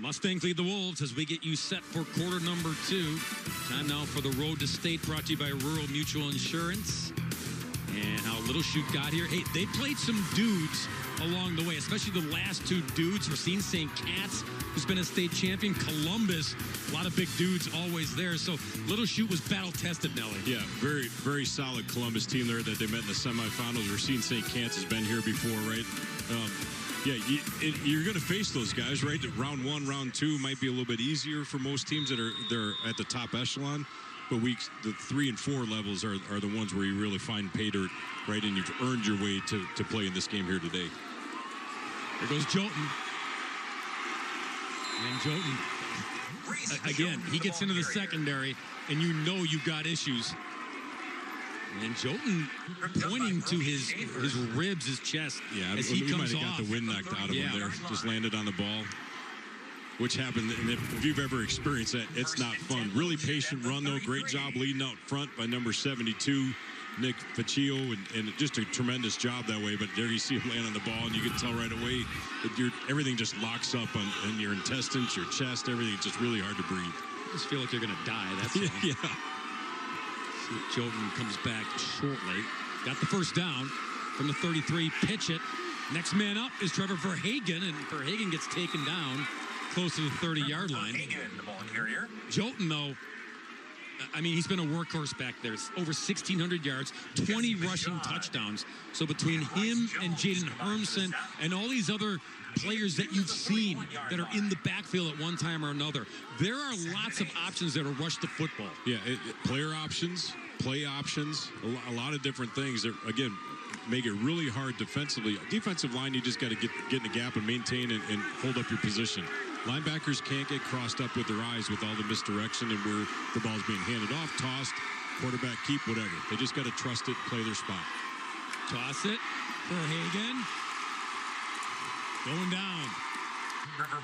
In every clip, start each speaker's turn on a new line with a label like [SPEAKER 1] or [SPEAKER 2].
[SPEAKER 1] Mustangs lead the Wolves as we get you set for quarter number 2. Time now for the Road to State, brought to you by Rural Mutual Insurance. And how Little Chute got here. Hey, they played some dudes along the way, especially the last 2 dudes. Racine St. Cat's, who's been a state champion. Columbus, a lot of big dudes always there. So Little Chute was battle-tested, Nelly.
[SPEAKER 2] Yeah, very, very solid Columbus team there that they met in the semifinals. Racine St. Cat's has been here before, right? Yeah, you're going to face those guys, right? Round 1, round 2 might be a little bit easier for most teams that they're at the top echelon. But the 3 and 4 levels are the ones where you really find pay dirt, right? And you've earned your way to play in this game here today.
[SPEAKER 1] There goes Jolton. And Jolton, again, he gets into the secondary, and you know you've got issues. And Jolton pointing to his ribs, his chest, as he comes
[SPEAKER 2] might have
[SPEAKER 1] off.
[SPEAKER 2] got the wind knocked out of him there. Just landed on the ball, which happened. And if you've ever experienced that, it's not fun. Really patient run, though. Great job leading out front by number 72, Nick Faccio, and just a tremendous job that way. But there you see him land on the ball, and you can tell right away that everything just locks up on your intestines, your chest, everything. It's just really hard to breathe.
[SPEAKER 1] I just feel like you're going to die. That's all.
[SPEAKER 2] Yeah.
[SPEAKER 1] See, Jolton comes back shortly. Got the first down from the 33. Pitch it. Next man up is Trevor Verhagen, and Verhagen gets taken down close to the 30-yard line. Jolton, though, I mean, he's been a workhorse back there. It's over 1,600 yards, 20 rushing touchdowns. So between him and Jaden Hermson and all these other players that you've seen that are in the backfield at one time or another, there are lots of options that are rush the football.
[SPEAKER 2] Yeah, player options, play options, a lot of different things that, again, make it really hard defensively. Defensive line, you just got to get in the gap and maintain and hold up your position. Linebackers can't get crossed up with their eyes with all the misdirection and where the ball's being handed off, tossed, quarterback keep, whatever. They just got to trust it, play their spot.
[SPEAKER 1] Toss it for Hagen. Going down.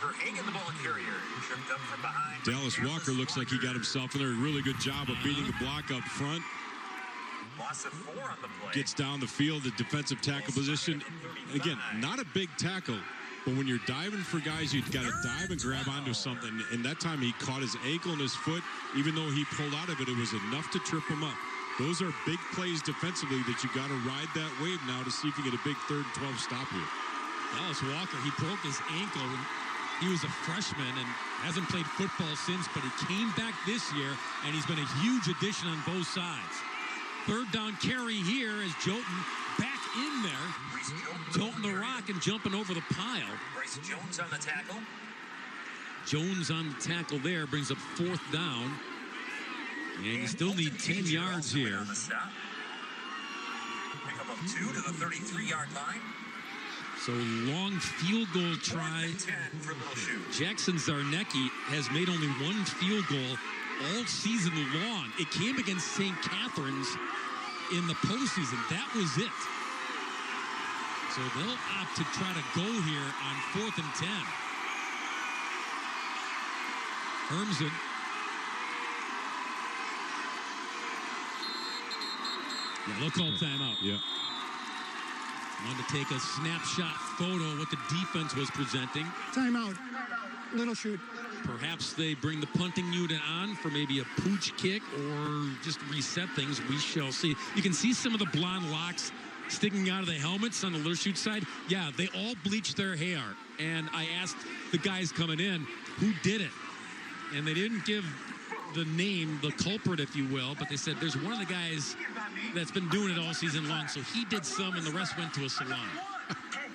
[SPEAKER 3] Verhagen, the ball carrier, tripped up from behind.
[SPEAKER 2] Dallas Walker looks like he got himself in there. A really good job of beating the block up front.
[SPEAKER 3] Loss of 4 on the play.
[SPEAKER 2] Gets down the field, the defensive tackle position. Again, not a big tackle, but when you're diving for guys, you've got to dive and grab onto something. And that time he caught his ankle and his foot. Even though he pulled out of it, it was enough to trip him up. Those are big plays defensively that you got to ride that wave now to see if you get a big 3rd and 12 stop here.
[SPEAKER 1] Dallas Walker, he broke his ankle when he was a freshman and hasn't played football since, but he came back this year, and he's been a huge addition on both sides. 3rd down carry here as Jolton back in there. Jolton the rock and jumping over the pile.
[SPEAKER 3] Bryce Jones on the tackle.
[SPEAKER 1] Jones on the tackle there brings up 4th down. And you still need 10 yards here.
[SPEAKER 3] Pick up 2 to the 33-yard line.
[SPEAKER 1] So long field goal try. Jackson Zarnecki has made only 1 field goal all season long. It came against St. Catherine's in the postseason. That was it. So they'll opt to try to go here on 4th and 10. Hermson. Yeah, they'll call timeout.
[SPEAKER 2] Yeah.
[SPEAKER 1] Wanted to take a snapshot photo of what the defense was presenting.
[SPEAKER 4] Timeout. Little Chute.
[SPEAKER 1] Perhaps they bring the punting unit on for maybe a pooch kick or just reset things. We shall see. You can see some of the blonde locks sticking out of the helmets on the Little Chute side. Yeah, they all bleached their hair. And I asked the guys coming in who did it. And they didn't give the name, the culprit, if you will, but they said there's one of the guys that's been doing it all season long, so he did some and the rest went to a salon.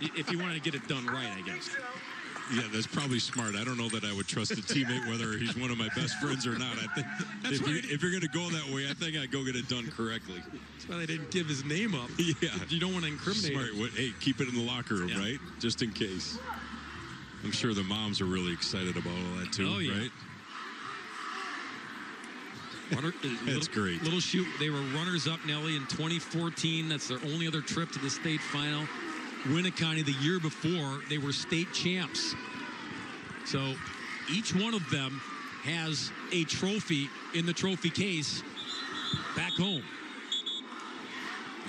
[SPEAKER 1] If you wanted to get it done right, I guess.
[SPEAKER 2] Yeah, that's probably smart. I don't know that I would trust a teammate whether he's one of my best friends or not. I think if you're going to go that way, I think I'd go get it done correctly.
[SPEAKER 1] That's why they didn't give his name up.
[SPEAKER 2] Yeah.
[SPEAKER 1] You don't want to incriminate
[SPEAKER 2] smart.
[SPEAKER 1] him.
[SPEAKER 2] Hey, keep it in the locker room,
[SPEAKER 1] Yeah.
[SPEAKER 2] right? Just in case. I'm sure the moms are really excited about all that too,
[SPEAKER 1] Oh, yeah.
[SPEAKER 2] right?
[SPEAKER 1] That's
[SPEAKER 2] great.
[SPEAKER 1] Little Chute, they were runners-up, Nelly, in 2014. That's their only other trip to the state final. Winneconne the year before, they were state champs. So each one of them has a trophy in the trophy case back home.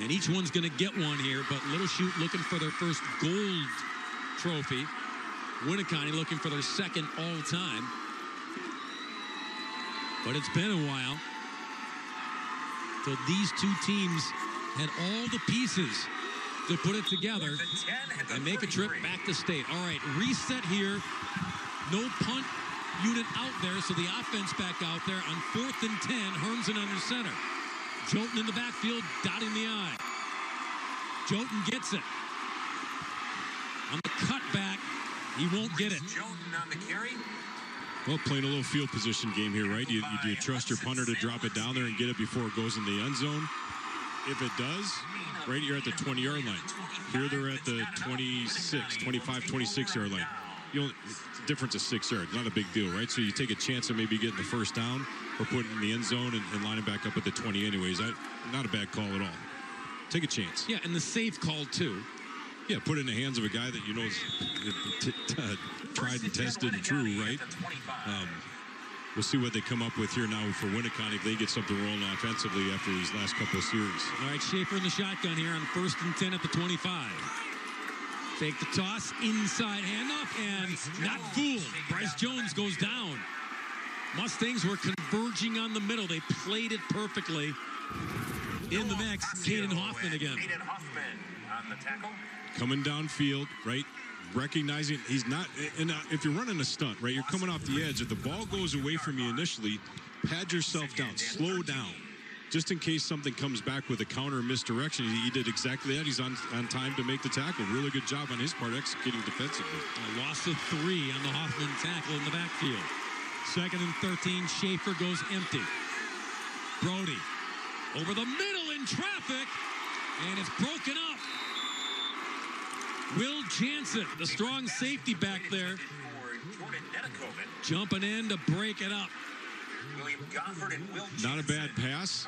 [SPEAKER 1] And each one's going to get one here, but Little Chute looking for their first gold trophy. Winneconne looking for their second all-time. But it's been a while. So these two teams had all the pieces to put it together and make a trip back to state. All right, reset here. No punt unit out there, so the offense back out there on 4th and 10. Hermsen under center. Chute in the backfield, dotting the I. Chute gets it. On the cutback, he won't get it.
[SPEAKER 3] Chute on the carry.
[SPEAKER 2] Well, playing a little field position game here, right? You trust your punter to drop it down there and get it before it goes in the end zone? If it does, right, you're at the 20-yard line. Here they're at the 26, 25, 26-yard line. The difference is 6 yards. Not a big deal, right? So you take a chance of maybe getting the first down or putting it in the end zone and lining back up at the 20 anyways. Not a bad call at all. Take a chance.
[SPEAKER 1] Yeah, and the safe call, too.
[SPEAKER 2] Yeah, put it in the hands of a guy that you know is tried and tested and true, right? We'll see what they come up with here now for Winneconne if they get something rolling offensively after these last couple of series.
[SPEAKER 1] All right, Schaefer in the shotgun here on 1st and 10 at the 25. Fake the toss, inside handoff, and not fooled. Bryce Jones goes down. Mustangs were converging on the middle. They played it perfectly. In the mix, Caden Hoffman again.
[SPEAKER 3] Caden Hoffman on the tackle.
[SPEAKER 2] Coming downfield, right? Recognizing he's not, and if you're running a stunt, right, you're coming off the edge. If the ball goes away from you initially, pad yourself down, slow down, just in case something comes back with a counter misdirection. He did exactly that. He's on time to make the tackle. Really good job on his part executing defensively.
[SPEAKER 1] A loss of 3 on the Hoffman tackle in the backfield. 2nd and 13, Schaefer goes empty. Brody over the middle in traffic, and it's broken up. Will Jansen, the strong safety back there, jumping in to break it up.
[SPEAKER 2] Not a bad pass.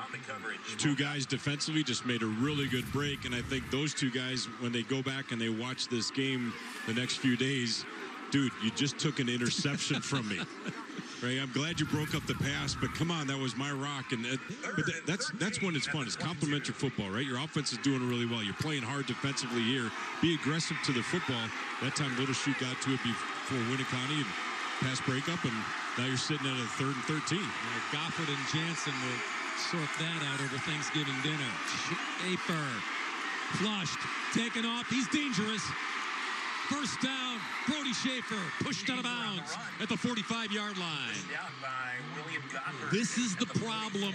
[SPEAKER 2] Two guys defensively just made a really good break, and I think those two guys, when they go back and they watch this game the next few days, dude, you just took an interception from me. Right, I'm glad you broke up the pass, but come on, that was my rock. And that's when it's fun. It's complimentary football, right? Your offense is doing really well. You're playing hard defensively here. Be aggressive to the football. That time, Little Chute got to it before Winneconne and pass breakup, and now you're sitting at a 3rd and 13.
[SPEAKER 1] Goffard and Jansen will sort that out over Thanksgiving dinner. Schaefer flushed, taken off. He's dangerous. First down, Brody Schaefer pushed out of bounds at the 45-yard line. This is the problem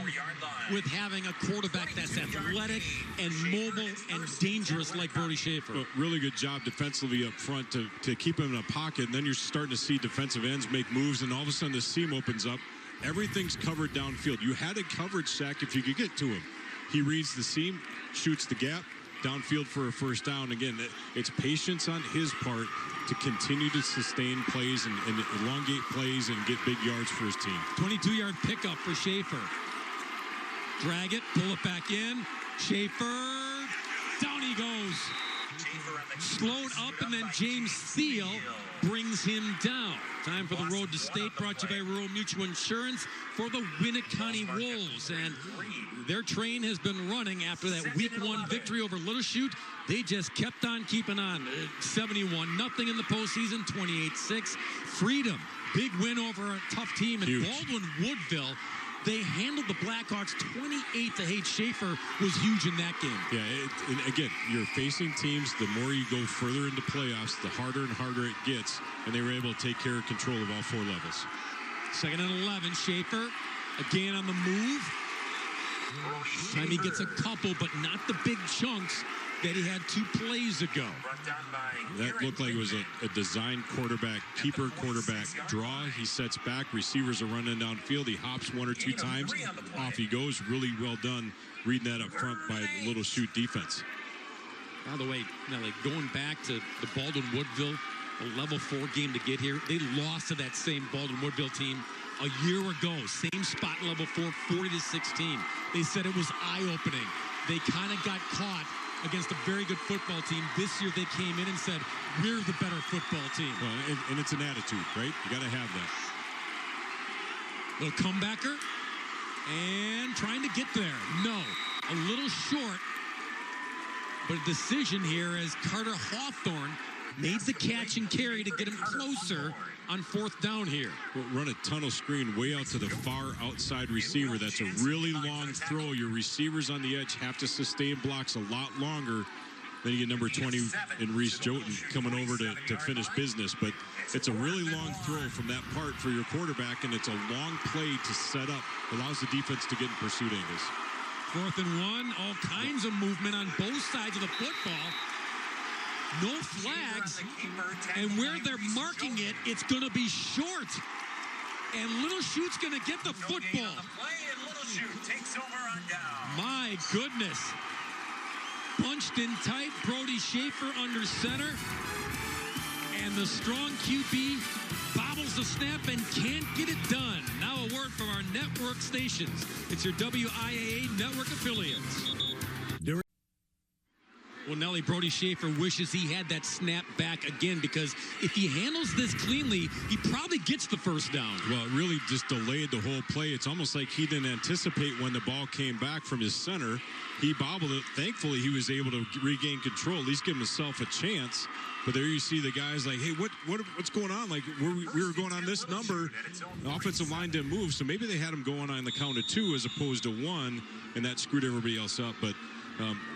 [SPEAKER 1] with having a quarterback that's athletic and mobile and dangerous like Brody Schaefer.
[SPEAKER 2] Well, really good job defensively up front to keep him in a pocket, and then you're starting to see defensive ends make moves, and all of a sudden the seam opens up. Everything's covered downfield. You had a coverage sack if you could get to him. He reads the seam, shoots the gap, downfield for a first down. Again, it's patience on his part to continue to sustain plays and elongate plays and get big yards for his team.
[SPEAKER 1] 22-yard pickup for Schaefer. Drag it, pull it back in. Schaefer, down he goes. Slowed up, and then James Thiel brings him down. Time for the road to state, brought to you by Rural Mutual Insurance for the Winneconne Wolves. And their train has been running after that Week 1 victory over Little Chute. They just kept on keeping on. 71-0 in the postseason, 28-6. Freedom, big win over a tough team. And
[SPEAKER 2] Huge.
[SPEAKER 1] Baldwin Woodville, they handled the Blackhawks 28-8. Schaefer was huge in that game.
[SPEAKER 2] Yeah, and again, you're facing teams, the more you go further into playoffs, the harder and harder it gets, and they were able to take care of control of all 4 levels.
[SPEAKER 1] 2nd and 11, Schaefer again on the move. This time he gets a couple, but not the big chunks that he had 2 plays ago.
[SPEAKER 2] That looked like it was a design quarterback, keeper quarterback draw. He sets back, receivers are running downfield. He hops 1 or 2 times, off he goes. Really well done reading that up front by Little Chute defense.
[SPEAKER 1] By the way, like going back to the Baldwin Woodville, a level 4 game to get here, they lost to that same Baldwin Woodville team a year ago. Same spot, level 4, 40-16. They said it was eye-opening. They kind of got caught against a very good football team. This year they came in and said, we're the better football team.
[SPEAKER 2] Well, and it's an attitude, right? You got to have that.
[SPEAKER 1] Little comebacker. And trying to get there. No. A little short. But a decision here as Carter Hawthorne made the catch and carry to get him closer on 4th down here.
[SPEAKER 2] We'll run a tunnel screen way out to the far outside receiver. That's a really long throw. Your receivers on the edge have to sustain blocks a lot longer. Then you get number 20 in Reese Jotun coming over to finish business. But it's a really long throw from that part for your quarterback, and it's a long play to set up. Allows the defense to get in pursuit angles.
[SPEAKER 1] 4th and 1, all kinds of movement on both sides of the football. No flags, and where they're marking it, it's going to be short. And Little Chute's going to get the football. My goodness. Bunched in tight, Brody Schaefer under center. And the strong QB bobbles the snap and can't get it done. Now a word from our network stations. It's your WIAA network affiliates. Well, Nelly, Brody Schaefer wishes he had that snap back again, because if he handles this cleanly, he probably gets the first down.
[SPEAKER 2] Well, it really just delayed the whole play. It's almost like he didn't anticipate when the ball came back from his center. He bobbled it. Thankfully, he was able to regain control, at least give himself a chance. But there you see the guys like, hey, what's going on? Like, we were going on this number. The offensive line didn't move, so maybe they had him going on the count of 2 as opposed to 1, and that screwed everybody else up. But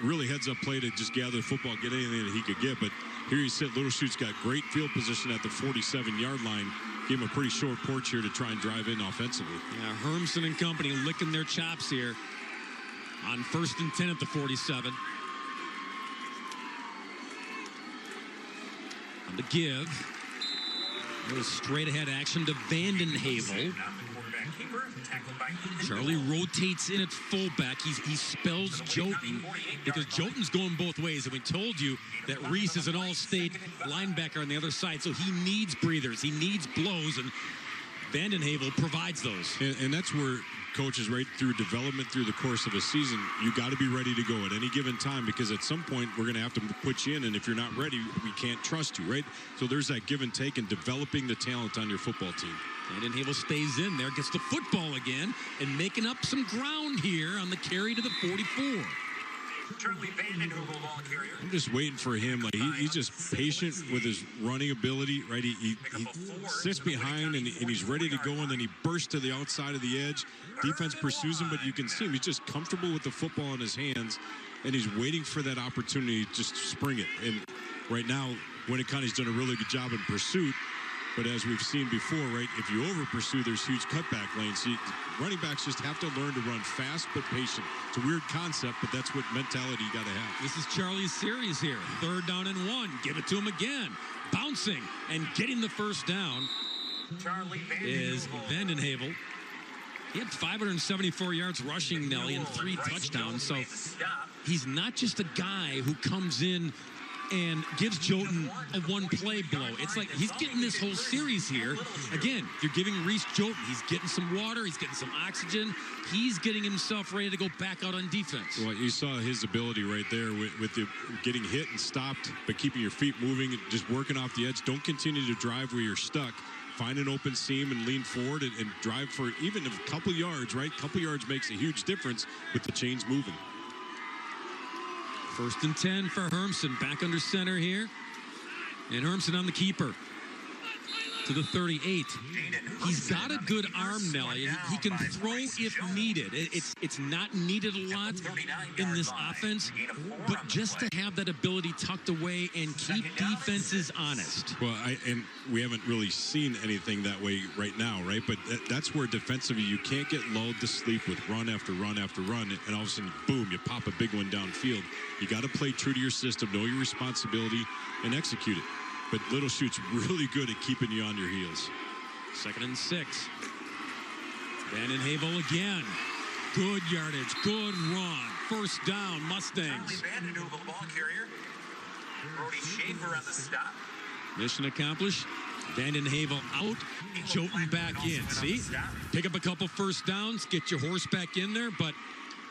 [SPEAKER 2] really heads-up play to just gather the football, get anything that he could get. But here you sit, Little Chute's got great field position at the 47-yard line. Gave him a pretty short porch here to try and drive in offensively.
[SPEAKER 1] Yeah, Hermson and company licking their chops here on 1st and 10 at the 47. On the give. A little straight-ahead action to Vandenhavel. Charlie rotates in at fullback. He spells Jotun because Jotun's going both ways. And we told you that Reese is an all-state linebacker on the other side, so he needs breathers. He needs blows, and Vandenhavel provides those.
[SPEAKER 2] And that's where coaches, right through development through the course of a season, you got to be ready to go at any given time, because at some point we're going to have to put you in, and if you're not ready, we can't trust you, right? So there's that give and take and developing the talent on your football team.
[SPEAKER 1] Vandenhavel stays in there, gets the football again, and making up some ground here on the carry to the 44.
[SPEAKER 2] I'm just waiting for him. Like he's just patient with his running ability, right? He sits behind and he's ready to go, and then he bursts to the outside of the edge. Defense pursues him, but you can see him. He's just comfortable with the football in his hands, and he's waiting for that opportunity to just spring it. And right now, Winneconne's done a really good job in pursuit. But as we've seen before, right, if you over-pursue, there's huge cutback lanes. See, running backs just have to learn to run fast but patient. It's a weird concept, but that's what mentality you got to have.
[SPEAKER 1] This is Charlie's series here. 3rd down and 1. Give it to him again. Bouncing and getting the first down is Vandenhavel. He had 574 yards rushing, Nelly, and 3 touchdowns. So he's not just a guy who comes in and gives Jotun a one-play blow. It's like he's getting this whole series here. Again, you're giving Reese Jotun. He's getting some water. He's getting some oxygen. He's getting himself ready to go back out on defense.
[SPEAKER 2] Well, you saw his ability right there with the getting hit and stopped, but keeping your feet moving and just working off the edge. Don't continue to drive where you're stuck. Find an open seam and lean forward and drive for even a couple yards, right? A couple yards makes a huge difference with the chains moving.
[SPEAKER 1] 1st and 10 for Hermson. Back under center here. And Hermson on the keeper. To the 38. He's got a good arm, Nelly. He can throw if needed. It's not needed a lot in this offense, but just to have that ability tucked away and keep defenses honest.
[SPEAKER 2] Well, and we haven't really seen anything that way right now, right? But that's where defensively you can't get lulled to sleep with run after run after run, and all of a sudden, boom, you pop a big one downfield. You got to play true to your system, know your responsibility, and execute it. But Little Chute's really good at keeping you on your heels.
[SPEAKER 1] 2nd and 6. Vandenhavel again. Good yardage, good run. 1st down, Mustangs. Mission accomplished. Vandenhavel out, Jotun back in. See? Pick up a couple 1st downs, get your horse back in there, but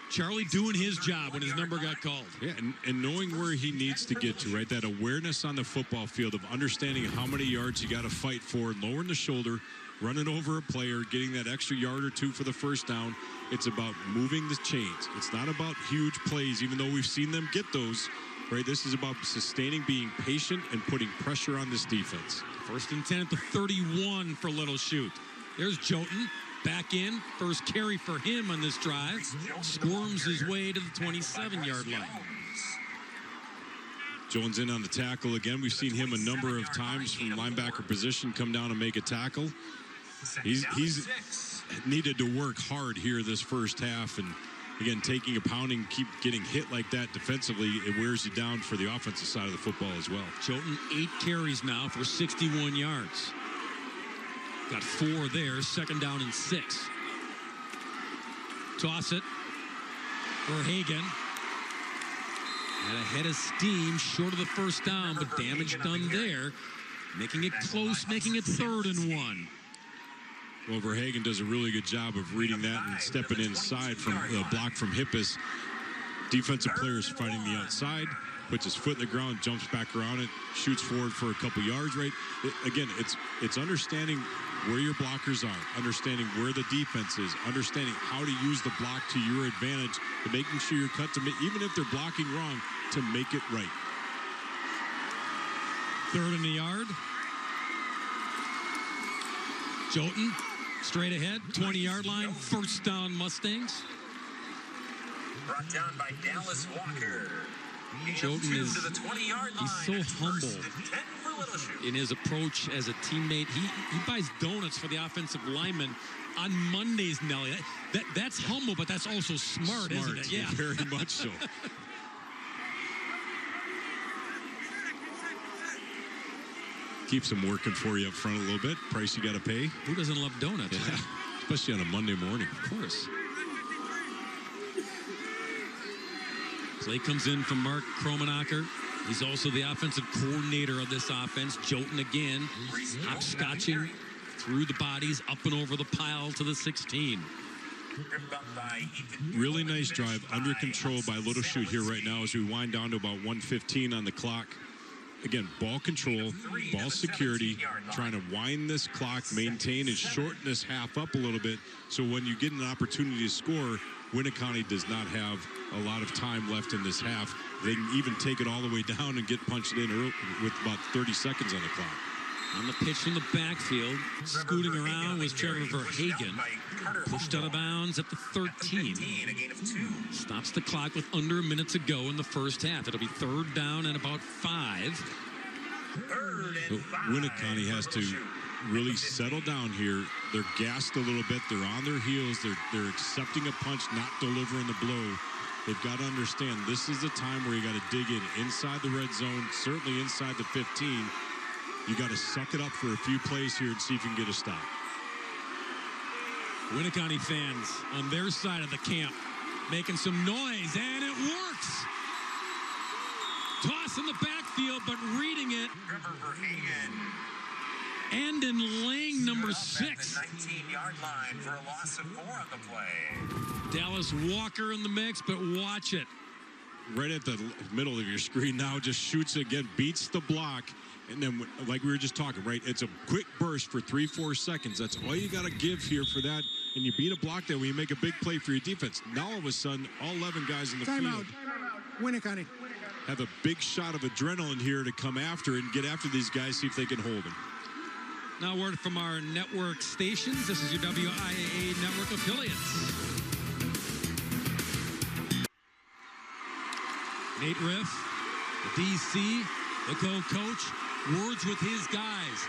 [SPEAKER 1] Charlie doing his job when his number got called.
[SPEAKER 2] Yeah, and knowing where he needs to get to, right? That awareness on the football field of understanding how many yards you got to fight for, lowering the shoulder, running over a player, getting that extra yard or 2 for the 1st down. It's about moving the chains. It's not about huge plays, even though we've seen them get those. right? This is about sustaining, being patient, and putting pressure on this defense.
[SPEAKER 1] 1st and 10 at the 31 for Little Chute. There's Jotun back in. First carry for him on this drive. Squirms his way to the 27-yard line.
[SPEAKER 2] Jones in on the tackle again. We've seen him a number of times from linebacker position come down and make a tackle. He's needed to work hard here this first half, and again, taking a pounding, keep getting hit like that defensively, it wears you down for the offensive side of the football as well.
[SPEAKER 1] Jotun 8 carries now for 61 yards. Got 4 there, 2nd down and 6. Toss it for Hagan. Had a head of steam short of the first down, but damage done there. Making it close, making it 3rd and 1.
[SPEAKER 2] Well, Verhagen does a really good job of reading that and stepping inside from the block from Hippus. Defensive players fighting the outside, puts his foot in the ground, jumps back around it, shoots forward for a couple yards, right? Again, it's understanding where your blockers are, understanding where the defense is, understanding how to use the block to your advantage, and making sure you're cut to even if they're blocking wrong, to make it right.
[SPEAKER 1] 3rd and a yard. Jotun straight ahead, 20-yard line, 1st down Mustangs.
[SPEAKER 3] Brought down by Dallas Walker.
[SPEAKER 1] Jotun is
[SPEAKER 3] to the 20-yard line.
[SPEAKER 1] He's so humble in his approach as a teammate. He buys donuts for the offensive lineman on Mondays, Nelly. That's humble, but that's also smart, isn't it? Yeah,
[SPEAKER 2] very much so. Keeps them working for you up front a little bit. Price you got to pay.
[SPEAKER 1] Who doesn't love donuts?
[SPEAKER 2] Yeah.
[SPEAKER 1] Right?
[SPEAKER 2] Especially on a Monday morning.
[SPEAKER 1] Of course. Play comes in from Mark Kromenacher. He's also the offensive coordinator of this offense. Jotun again, hopscotching through the bodies, up and over the pile to the 16.
[SPEAKER 2] Really nice drive, under control by Little Chute here right now as we wind down to about 1:15 on the clock. Again, ball control, ball security, trying to wind this clock, maintain and shorten this half up a little bit, so when you get an opportunity to score, Winneconne does not have a lot of time left in this half. They can even take it all the way down and get punched in early with about 30 seconds on the clock.
[SPEAKER 1] On the pitch from the backfield, scooting around was Trevor Verhagen. Pushed out of bounds at the 13. Stops the clock with under a minute to go in the first half. It'll be 3rd down and about 5.
[SPEAKER 2] But Winneconne has to really settle down here. They're gassed a little bit. They're on their heels. They're accepting a punch, not delivering the blow. They've got to understand this is the time where you got to dig in inside the red zone, certainly inside the 15. You got to suck it up for a few plays here and see if you can get a stop.
[SPEAKER 1] Winneconne fans on their side of the camp making some noise, and it works. Toss in the backfield, but reading it. And in lane number 6.
[SPEAKER 3] 19-yard line for a loss of 4 on the play.
[SPEAKER 1] Dallas Walker in the mix, but watch it.
[SPEAKER 2] Right at the middle of your screen now, just shoots it again, beats the block. And then, like we were just talking, right, it's a quick burst for 3-4 seconds. That's all you got to give here for that. And you beat a block there when you make a big play for your defense. Now, all of a sudden, all 11 guys in the field
[SPEAKER 4] Winneconne.
[SPEAKER 2] have a big shot of adrenaline here to come after and get after these guys, see if they can hold them.
[SPEAKER 1] Now, word from our network stations. This is your WIAA network affiliates. Nate Riff, the DC, the co-coach, words with his guys.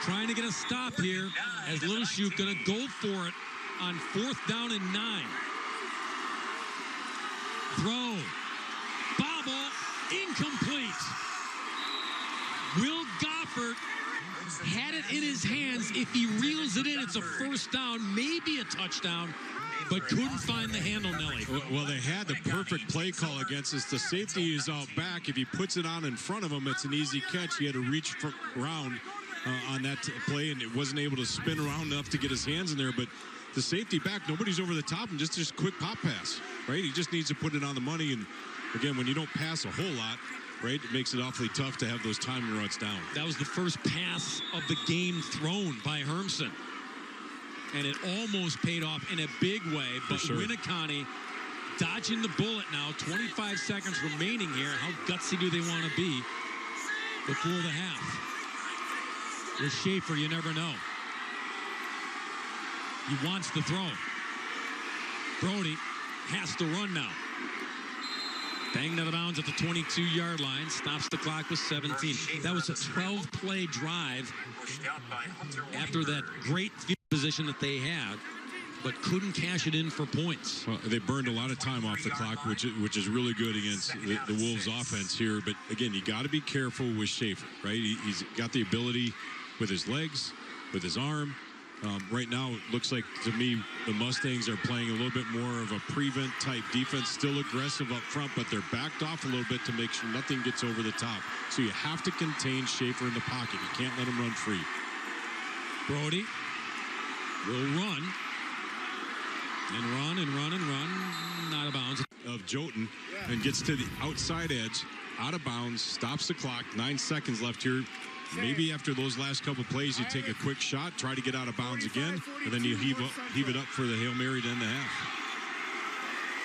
[SPEAKER 1] Trying to get a stop here as Little Chute going to go for it on 4th down and 9. Throw. Bobble. Incomplete. Will Goffert had it in his hands. If he reels it in, it's a 1st down, maybe a touchdown, but couldn't find the handle, Nelly.
[SPEAKER 2] Well, they had the perfect play call against us. The safety is out back. If he puts it on in front of him, it's an easy catch. He had to reach around on that play, and it wasn't able to spin around enough to get his hands in there. But the safety back, nobody's over the top, and just a quick pop pass, right? He just needs to put it on the money. And, again, when you don't pass a whole lot, right, it makes it awfully tough to have those timing routes down.
[SPEAKER 1] That was the first pass of the game thrown by Hermsen. And it almost paid off in a big way, but
[SPEAKER 2] sure.
[SPEAKER 1] Winneconne dodging the bullet now. 25 seconds remaining here. How gutsy do they want to be before the half? With Schaefer, you never know. He wants to throw. Brody has to run now. Banged out of bounds at the 22-yard line. Stops the clock with 17. That was a 12-play drive after that great field position that they had, but couldn't cash it in for points.
[SPEAKER 2] Well, they burned a lot of time off the clock, which is really good against the Wolves' offense here. But, again, you got to be careful with Schaefer, right? He's got the ability with his legs, with his arm. Right now, it looks like, to me, the Mustangs are playing a little bit more of a prevent type defense, still aggressive up front, but they're backed off a little bit to make sure nothing gets over the top. So you have to contain Schaefer in the pocket. You can't let him run free.
[SPEAKER 1] Brody will run. And run and run and run. Not out of bounds.
[SPEAKER 2] Of Jotun, and gets to the outside edge, out of bounds, stops the clock. 9 seconds left here. Maybe after those last couple plays, you take a quick shot, try to get out of bounds again, and then you heave it up for the Hail Mary to end the half.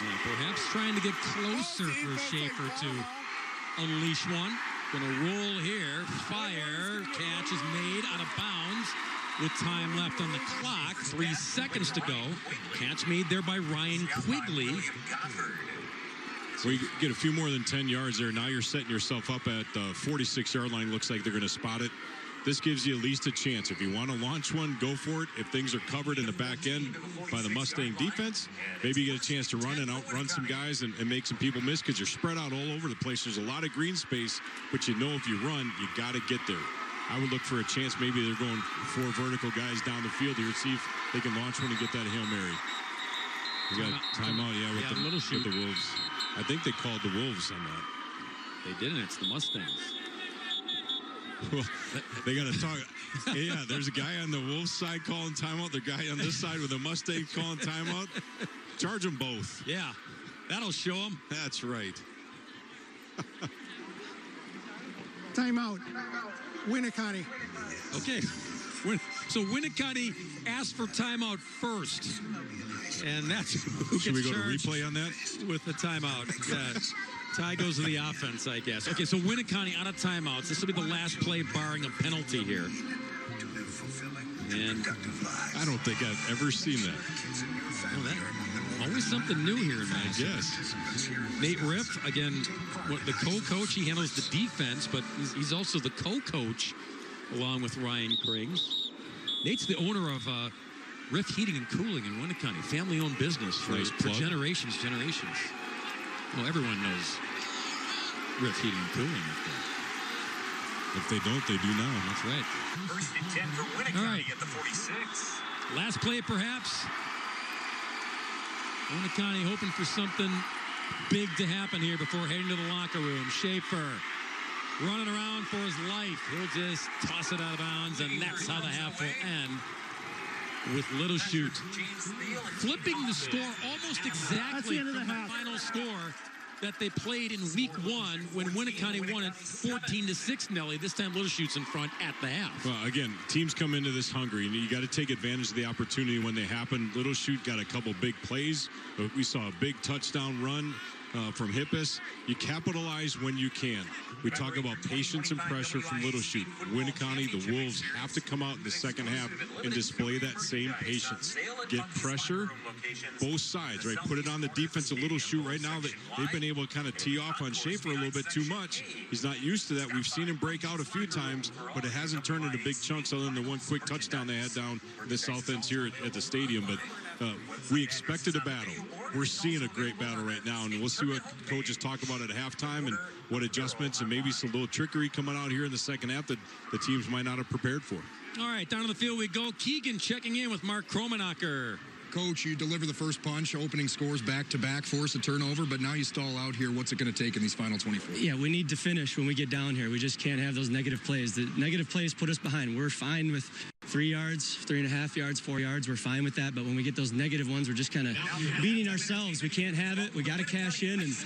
[SPEAKER 1] Yeah, perhaps trying to get closer for Schaefer to unleash one. Gonna roll here. Fire. Catch is made out of bounds with time left on the clock. 3 seconds to go. Catch made there by Ryan Quigley.
[SPEAKER 2] So you get a few more than 10 yards there. Now you're setting yourself up at the 46-yard line. Looks like they're going to spot it. This gives you at least a chance. If you want to launch one, go for it. If things are covered in the back end by the Mustang defense, maybe you get a chance to run and outrun some guys and make some people miss because you're spread out all over the place. There's a lot of green space, but you know if you run, you got to get there. I would look for a chance. Maybe they're going 4 vertical guys down the field here. See if they can launch one and get that Hail Mary. We got timeout, with the Wolves. I think they called the Wolves on that.
[SPEAKER 1] They didn't. It's the Mustangs.
[SPEAKER 2] Well, they got to talk. Yeah, there's a guy on the Wolves side calling timeout. The guy on this side with the Mustangs calling timeout. Charge them both.
[SPEAKER 1] Yeah, that'll show them.
[SPEAKER 2] That's right.
[SPEAKER 4] Timeout. Winneconne.
[SPEAKER 1] Okay. So Winneconne asked for timeout first. And that's who
[SPEAKER 2] Should we
[SPEAKER 1] gets
[SPEAKER 2] go to
[SPEAKER 1] charged
[SPEAKER 2] replay on that?
[SPEAKER 1] with the timeout. Yeah. Tie goes to the offense, I guess. Okay, so Winneconne out of timeouts. This will be the last play barring a penalty here. And
[SPEAKER 2] I don't think I've ever seen that.
[SPEAKER 1] Always something new here, man.
[SPEAKER 2] Yes.
[SPEAKER 1] Nate Riff, again, the co-coach. He handles the defense, but he's also the co-coach along with Ryan Krings. Nate's the owner of Riff Heating and Cooling in Winneconne, family-owned business for generations. Well, everyone knows Riff Heating and Cooling.
[SPEAKER 2] If they don't, they do now.
[SPEAKER 1] That's right.
[SPEAKER 3] First and 10 for Winneconne at the 46.
[SPEAKER 1] Last play, perhaps. Winneconne hoping for something big to happen here before heading to the locker room. Schaefer running around for his life. He'll just toss it out of bounds, and that's how the half will end. With Little Chute flipping the score almost exactly from the final score that they played in week 1 when Winneconne won it 14-6, Nelly. This time Little Chute's in front at the half.
[SPEAKER 2] Well, again, teams come into this hungry, and you got to take advantage of the opportunity when they happen. Little Chute got a couple big plays. We saw a big touchdown run from Hippus. You capitalize when you can. We talk about patience and pressure from Little Chute. Winneconne, the Wolves have to come out in the second half and display that same patience. Get pressure, both sides, right? Put it on the defense of Little Chute right now. They've been able to kind of tee off on Schaefer a little bit too much. He's not used to that. We've seen him break out a few times, but it hasn't turned into big chunks other than the one quick touchdown they had down the south ends here at the stadium. But we expected a battle. We're seeing a great battle right now, and we'll see what coaches talk about at halftime and what adjustments and maybe some little trickery coming out here in the second half that the teams might not have prepared for.
[SPEAKER 1] All right, down on the field we go. Keegan checking in with Mark Kromenacher.
[SPEAKER 5] Coach, you deliver the first punch, opening scores back-to-back, force a turnover, but now you stall out here. What's it going to take in these final 24?
[SPEAKER 6] Yeah, we need to finish when we get down here. We just can't have those negative plays. The negative plays put us behind. We're fine with 3 yards, 3.5 yards, 4 yards, we're fine with that. But when we get those negative ones, we're just kind of beating ourselves. We can't have it. We got to cash in, and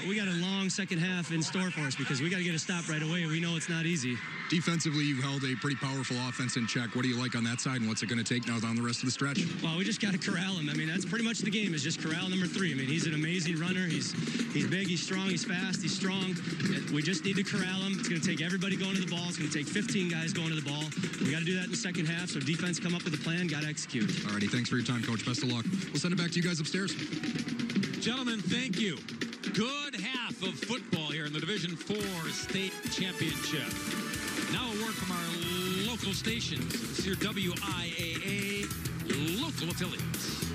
[SPEAKER 6] we got a long second half in store for us because we got to get a stop right away. We know it's not easy.
[SPEAKER 5] Defensively, you've held a pretty powerful offense in check. What do you like on that side, and what's it going to take now down the rest of the stretch?
[SPEAKER 6] Well, we just got to corral him. I mean, that's pretty much the game, is just corral number 3. I mean, he's an amazing runner. He's big, he's strong, he's fast, he's strong. We just need to corral him. It's going to take everybody going to the ball. It's going to take 15 guys going to the ball. We got to do that in the second half, so defense come up with a plan, got to execute.
[SPEAKER 5] All righty, thanks for your time, Coach. Best of luck. We'll send it back to you guys upstairs.
[SPEAKER 1] Gentlemen, thank you. Good half of football here in the Division IV State Championship. Now a word from our local stations. It's your WIAA local affiliates.